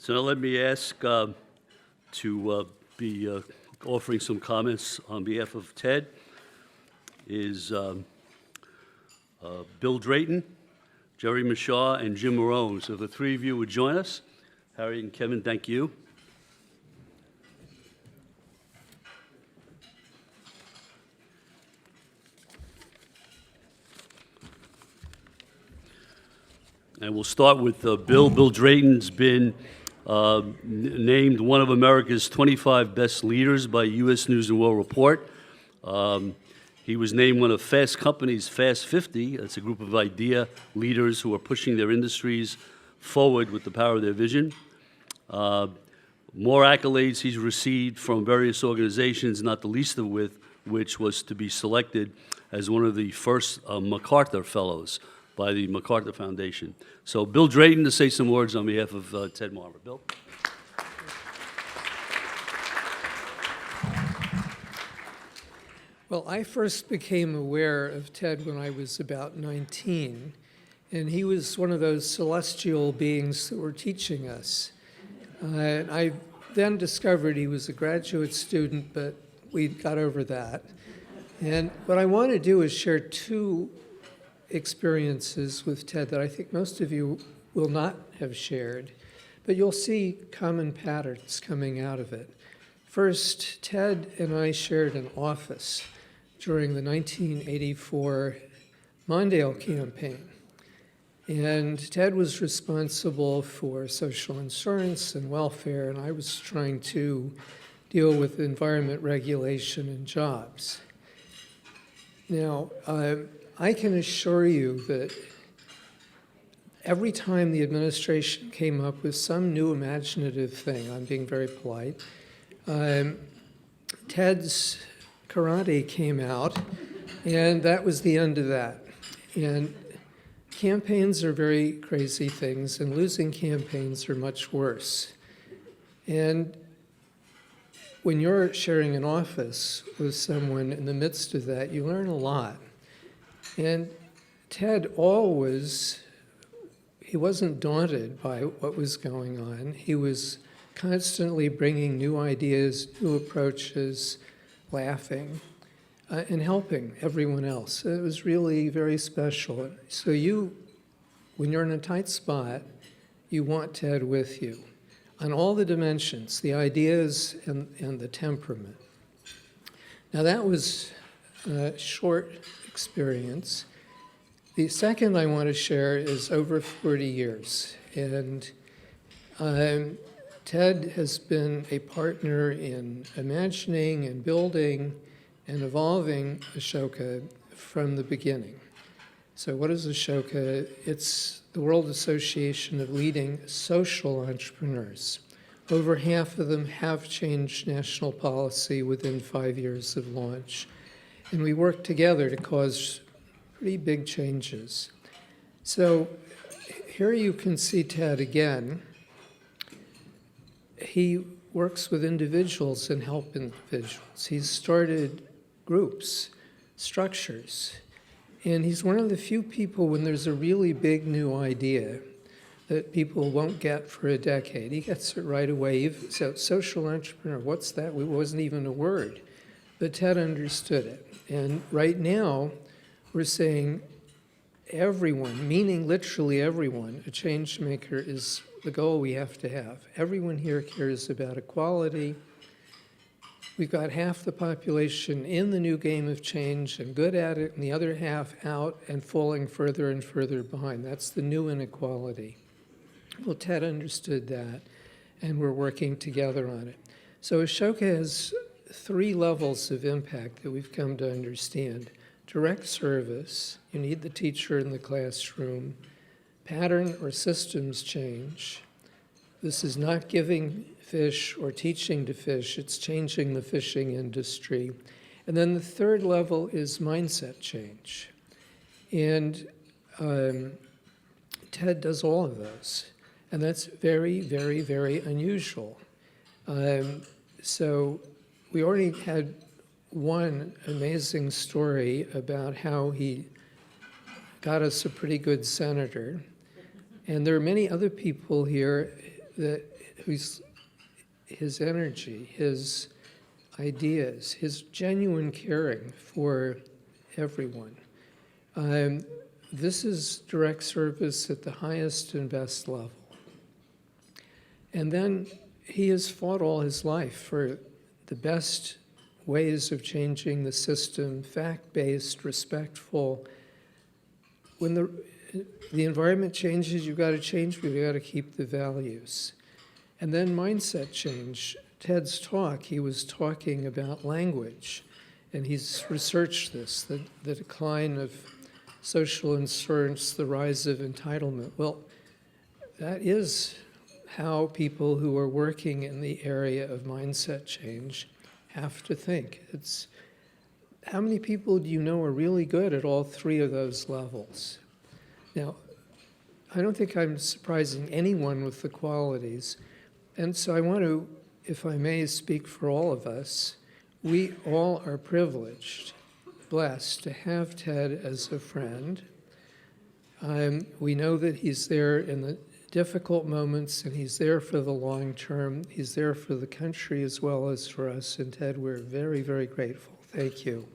So now let me ask to be offering some comments on behalf of Ted is Bill Drayton, Jerry Mishaw, and Jim Marone. So if the three of you would join us. Harry and Kevin, thank you. And we'll start with Bill. Bill Drayton's been named one of America's 25 best leaders by U.S. News & World Report. He was named one of Fast Company's Fast 50. That's a group of idea leaders who are pushing their industries forward with the power of their vision. More accolades he's received from various organizations, not the least of which was to be selected as one of the first MacArthur Fellows by the MacArthur Foundation. So Bill Drayton to say some words on behalf of Ted Marmor. Bill? Well, I first became aware of Ted when I was about 19, and he was one of those celestial beings that were teaching us. I then discovered he was a graduate student, but we got over that. And what I want to do is share two experiences with Ted that I think most of you will not have shared, but you'll see common patterns coming out of it. First, Ted and I shared an office during the 1984 Mondale campaign. And Ted was responsible for social insurance and welfare, and I was trying to deal with environment regulation and jobs. Now, I can assure you that every time the administration came up with some new imaginative thing, I'm being very polite, Ted's karate came out, and that was the end of that. And campaigns are very crazy things, and losing campaigns are much worse. And when you're sharing an office with someone in the midst of that, you learn a lot. And Ted he wasn't daunted by what was going on. He was constantly bringing new ideas, new approaches, laughing, and helping everyone else. It was really very special. So when you're in a tight spot, you want Ted with you on all the dimensions, the ideas and the temperament. Now that was a short experience. The second I want to share is over 40 years. And Ted has been a partner in imagining and building and evolving Ashoka from the beginning. So what is Ashoka? It's the World Association of Leading Social Entrepreneurs. Over half of them have changed national policy within 5 years of launch. And we work together to cause pretty big changes. So here you can see Ted again. He works with individuals and help individuals. He's started groups, structures. And he's one of the few people when there's a really big new idea that people won't get for a decade. He gets it right away. So social entrepreneur, what's that? It wasn't even a word. But Ted understood it. And right now, we're saying everyone, meaning literally everyone, a change maker is the goal we have to have. Everyone here cares about equality. We've got half the population in the new game of change and good at it, and the other half out and falling further and further behind. That's the new inequality. Well, Ted understood that, and we're working together on it. So Ashoka has 3 levels of impact that we've come to understand. Direct service, you need the teacher in the classroom. Pattern or systems change. This is not giving fish or teaching to fish, it's changing the fishing industry. And then the 3rd level is mindset change. And Ted does all of those. And that's very, very, very unusual. So we already had one amazing story about how he got us a pretty good senator. And there are many other people here that who's his energy, his ideas, his genuine caring for everyone. This is direct service at the highest and best level. And then he has fought all his life for the best ways of changing the system, fact-based, respectful. When the environment changes, you've got to change, but you've got to keep the values. And then mindset change. Ted's talk, he was talking about language, and he's researched this, the decline of social insurance, the rise of entitlement. Well, that is how people who are working in the area of mindset change have to think. It's how many people do you know are really good at all three of those levels? Now, I don't think I'm surprising anyone with the qualities, and so I want to, if I may speak for all of us, we all are privileged, blessed to have Ted as a friend. We know that he's there in the difficult moments, and he's there for the long term. He's there for the country as well as for us. And Ted, we're very, very grateful. Thank you.